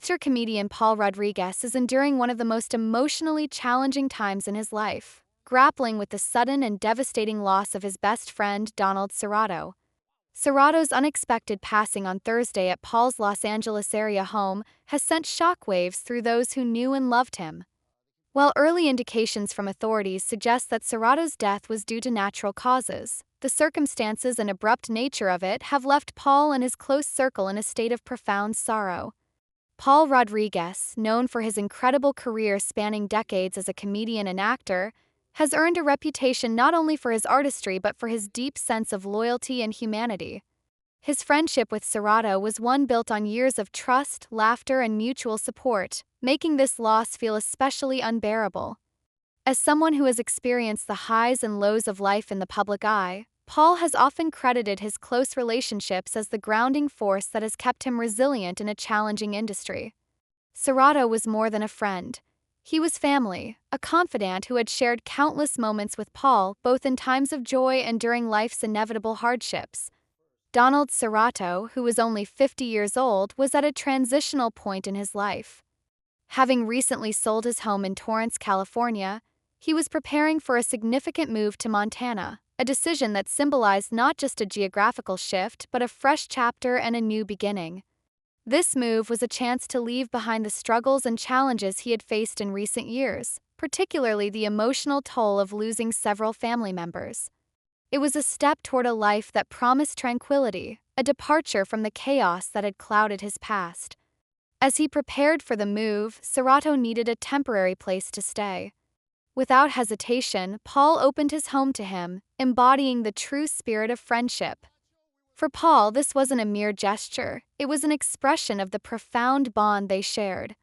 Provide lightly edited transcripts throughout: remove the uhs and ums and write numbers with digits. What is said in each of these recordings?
Actor comedian Paul Rodriguez is enduring one of the most emotionally challenging times in his life, grappling with the sudden and devastating loss of his best friend, Donald Serrato. Serrato's unexpected passing on Thursday at Paul's Los Angeles area home has sent shockwaves through those who knew and loved him. While early indications from authorities suggest that Serrato's death was due to natural causes, the circumstances and abrupt nature of it have left Paul and his close circle in a state of profound sorrow. Paul Rodriguez, known for his incredible career spanning decades as a comedian and actor, has earned a reputation not only for his artistry but for his deep sense of loyalty and humanity. His friendship with Serrato was one built on years of trust, laughter, and mutual support, making this loss feel especially unbearable. As someone who has experienced the highs and lows of life in the public eye, Paul has often credited his close relationships as the grounding force that has kept him resilient in a challenging industry. Serrato was more than a friend. He was family, a confidant who had shared countless moments with Paul, both in times of joy and during life's inevitable hardships. Donald Serrato, who was only 50 years old, was at a transitional point in his life. Having recently sold his home in Torrance, California, he was preparing for a significant move to Montana, a decision that symbolized not just a geographical shift but a fresh chapter and a new beginning. This move was a chance to leave behind the struggles and challenges he had faced in recent years, particularly the emotional toll of losing several family members. It was a step toward a life that promised tranquility, a departure from the chaos that had clouded his past. As he prepared for the move, Serrato needed a temporary place to stay. Without hesitation, Paul opened his home to him, embodying the true spirit of friendship. For Paul, this wasn't a mere gesture, it was an expression of the profound bond they shared.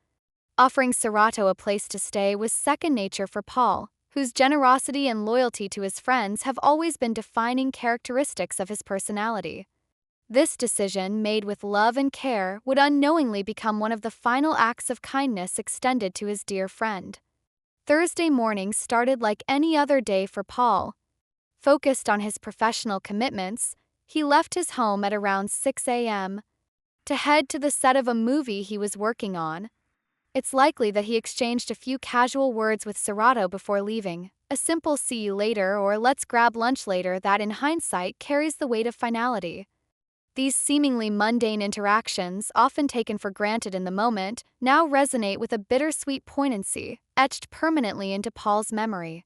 Offering Serrato a place to stay was second nature for Paul, whose generosity and loyalty to his friends have always been defining characteristics of his personality. This decision, made with love and care, would unknowingly become one of the final acts of kindness extended to his dear friend. Thursday morning started like any other day for Paul. Focused on his professional commitments, he left his home at around 6 a.m. to head to the set of a movie he was working on. It's likely that he exchanged a few casual words with Serrato before leaving, a simple "see you later" or "let's grab lunch later" that in hindsight carries the weight of finality. These seemingly mundane interactions, often taken for granted in the moment, now resonate with a bittersweet poignancy, etched permanently into Paul's memory.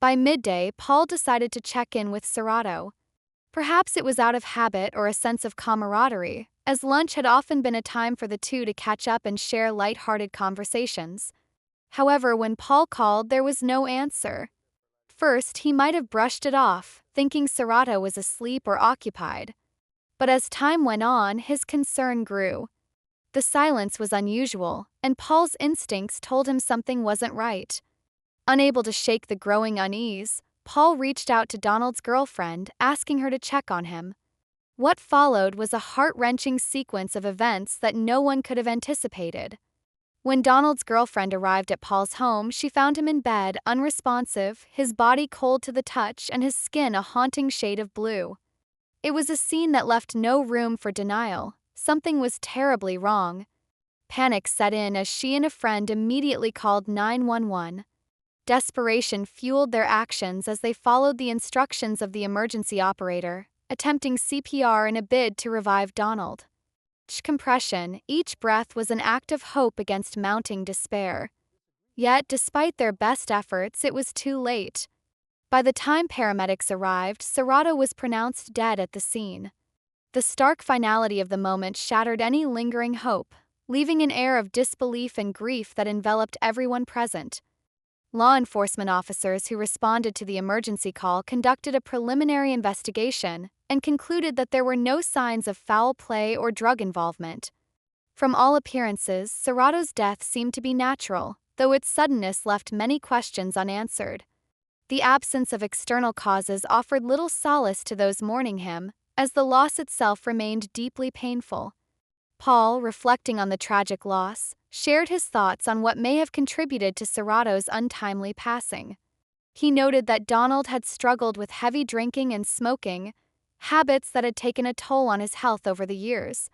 By midday, Paul decided to check in with Serrato. Perhaps it was out of habit or a sense of camaraderie, as lunch had often been a time for the two to catch up and share light-hearted conversations. However, when Paul called, there was no answer. First, he might have brushed it off, thinking Serrato was asleep or occupied. But as time went on, his concern grew. The silence was unusual, and Paul's instincts told him something wasn't right. Unable to shake the growing unease, Paul reached out to Donald's girlfriend, asking her to check on him. What followed was a heart-wrenching sequence of events that no one could have anticipated. When Donald's girlfriend arrived at Paul's home, she found him in bed, unresponsive, his body cold to the touch and his skin a haunting shade of blue. It was a scene that left no room for denial. Something was terribly wrong. Panic set in as she and a friend immediately called 911. Desperation fueled their actions as they followed the instructions of the emergency operator, attempting CPR in a bid to revive Donald. Each compression, each breath was an act of hope against mounting despair. Yet, despite their best efforts, it was too late. By the time paramedics arrived, Serrato was pronounced dead at the scene. The stark finality of the moment shattered any lingering hope, leaving an air of disbelief and grief that enveloped everyone present. Law enforcement officers who responded to the emergency call conducted a preliminary investigation and concluded that there were no signs of foul play or drug involvement. From all appearances, Serrato's death seemed to be natural, though its suddenness left many questions unanswered. The absence of external causes offered little solace to those mourning him, as the loss itself remained deeply painful. Paul, reflecting on the tragic loss, shared his thoughts on what may have contributed to Serrato's untimely passing. He noted that Donald had struggled with heavy drinking and smoking, habits that had taken a toll on his health over the years.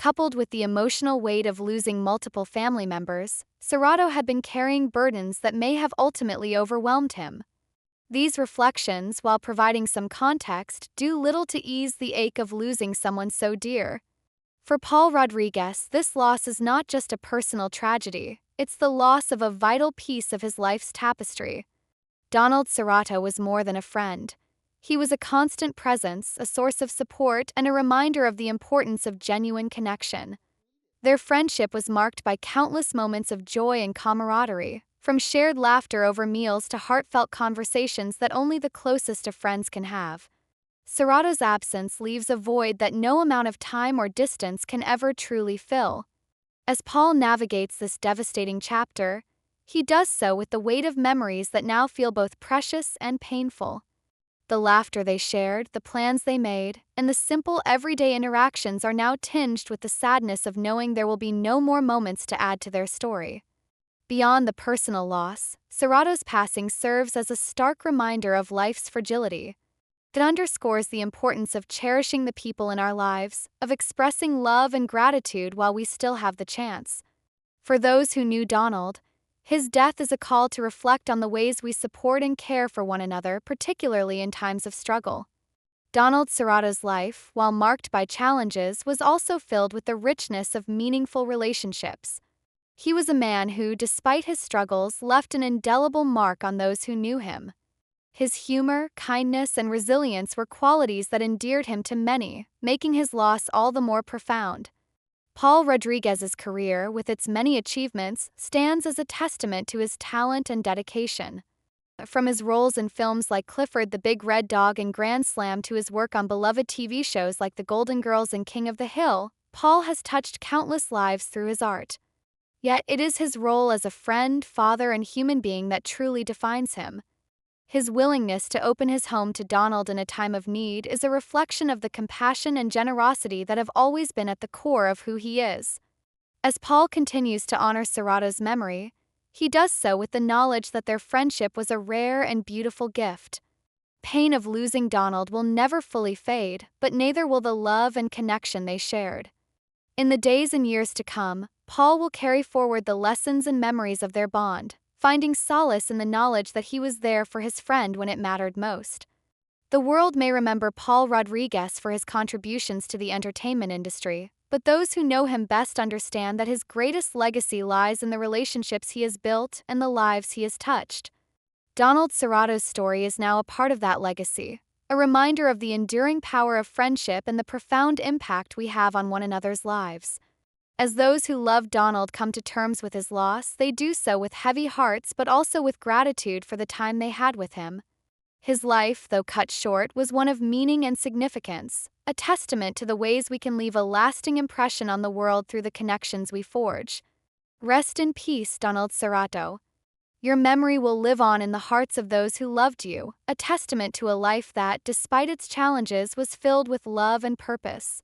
Coupled with the emotional weight of losing multiple family members, Serrato had been carrying burdens that may have ultimately overwhelmed him. These reflections, while providing some context, do little to ease the ache of losing someone so dear. For Paul Rodriguez, this loss is not just a personal tragedy, it's the loss of a vital piece of his life's tapestry. Donald Serrato was more than a friend. He was a constant presence, a source of support, and a reminder of the importance of genuine connection. Their friendship was marked by countless moments of joy and camaraderie, from shared laughter over meals to heartfelt conversations that only the closest of friends can have. Serrato's absence leaves a void that no amount of time or distance can ever truly fill. As Paul navigates this devastating chapter, he does so with the weight of memories that now feel both precious and painful. The laughter they shared, the plans they made, and the simple everyday interactions are now tinged with the sadness of knowing there will be no more moments to add to their story. Beyond the personal loss, Serrato's passing serves as a stark reminder of life's fragility. It underscores the importance of cherishing the people in our lives, of expressing love and gratitude while we still have the chance. For those who knew Donald, his death is a call to reflect on the ways we support and care for one another, particularly in times of struggle. Donald Serrato's life, while marked by challenges, was also filled with the richness of meaningful relationships. He was a man who, despite his struggles, left an indelible mark on those who knew him. His humor, kindness, and resilience were qualities that endeared him to many, making his loss all the more profound. Paul Rodriguez's career, with its many achievements, stands as a testament to his talent and dedication. From his roles in films like Clifford the Big Red Dog and Grand Slam to his work on beloved TV shows like The Golden Girls and King of the Hill, Paul has touched countless lives through his art. Yet it is his role as a friend, father, and human being that truly defines him. His willingness to open his home to Donald in a time of need is a reflection of the compassion and generosity that have always been at the core of who he is. As Paul continues to honor Serrato's memory, he does so with the knowledge that their friendship was a rare and beautiful gift. Pain of losing Donald will never fully fade, but neither will the love and connection they shared. In the days and years to come, Paul will carry forward the lessons and memories of their bond, finding solace in the knowledge that he was there for his friend when it mattered most. The world may remember Paul Rodriguez for his contributions to the entertainment industry, but those who know him best understand that his greatest legacy lies in the relationships he has built and the lives he has touched. Donald Serrato's story is now a part of that legacy, a reminder of the enduring power of friendship and the profound impact we have on one another's lives. As those who love Donald come to terms with his loss, they do so with heavy hearts but also with gratitude for the time they had with him. His life, though cut short, was one of meaning and significance, a testament to the ways we can leave a lasting impression on the world through the connections we forge. Rest in peace, Donald Serrato. Your memory will live on in the hearts of those who loved you, a testament to a life that, despite its challenges, was filled with love and purpose.